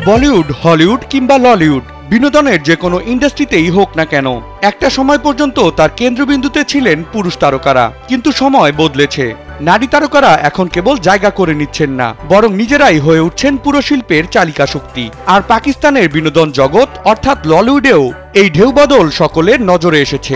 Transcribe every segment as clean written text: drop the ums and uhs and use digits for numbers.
Bollywood, Hollywood কিংবা Lollywood, বিনোদনের যে কোনো ইন্ডাস্ট্রিতেই হোক না কেন, একটা সময় পর্যন্ত তার কেন্দ্রবিন্দুতে ছিলেন পুরুষ তারকারা। কিন্তু সময় বদলেছে। নারী তারকারা এখন কেবল জায়গা করে নিচ্ছেন না, বরং নিজেরাই হয়ে উঠছেন পুরো শিল্পের চালিকা শক্তি। আর পাকিস্তানের বিনোদন জগৎ অর্থাৎ ললিউডেও এই ঢেউ বদল সকলের নজরে এসেছে।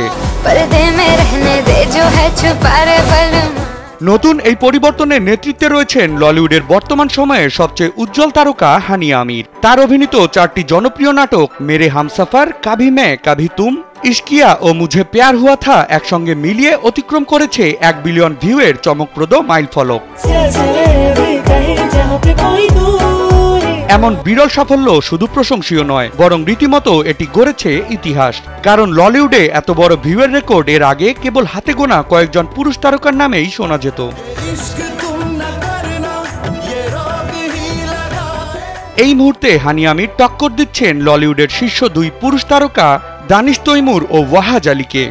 নতুন এই পরিবর্তনের নেতৃত্বে রয়েছেন ললিউডের বর্তমান সময়ের সবচেয়ে উজ্জ্বল তারকা হানিয়া আমির। তার অভিনীত 4টি জনপ্রিয় নাটক মেরে হামসফর, কাভি मैं কাভি তুম, ইশকিয়া ও মুঝে প্যার হুয়া থা একসঙ্গে মিলিয়ে অতিক্রম করেছে 1 বিলিয়ন ভিউয়ের চমকপ্রদ মাইলফলক। এমন বিরল সাফল্য শুধু প্রশংসনীয় নয়, বরং রীতিমতো এটি গড়েছে ইতিহাস। কারণ ললিউডে এত বড় ভিউয়ের রেকর্ড এর আগে কেবল হাতে গোনা কয়েকজন পুরুষ তারকার নামেই শোনা যেত। এই মুহূর্তে হানিয়া আমির টক্কর দিচ্ছেন ললিউডের শীর্ষ 2 পুরুষ তারকা দানিশ তৈমুর ও ওয়াহাজ আলীকে,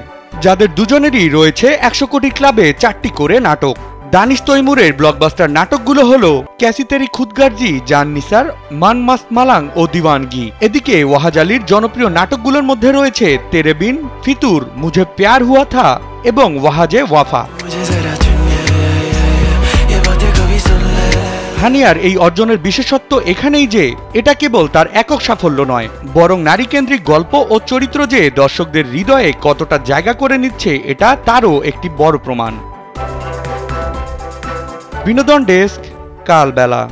যাদের দুজনেরই রয়েছে 100 কোটি ক্লাবে 4টি করে নাটক। দানিশ তৈমুরের ব্লকবাস্টার নাটকগুলো হলো ক্যাসি তেরি খুদগার্জি, জান নিসার, মান মাস্ত মালাং ও দিওয়ানগি। এদিকে ওয়াহাজ আলীর জনপ্রিয় নাটকগুলোর মধ্যে রয়েছে তেরে বিন, ফিতুর, মুঝে প্যার হুয়া থা এবং ওয়াহাজে ওয়াফা। হানিয়ার এই অর্জনের বিশেষত্ব এখানেই যে এটা কেবল তার একক সাফল্য নয়, বরং নারীকেন্দ্রিক গল্প ও চরিত্র যে দর্শকদের হৃদয়ে কতটা জায়গা করে নিচ্ছে এটা তারও একটি বড় প্রমাণ। বিনোদন ডেস্ক, কালবেলা।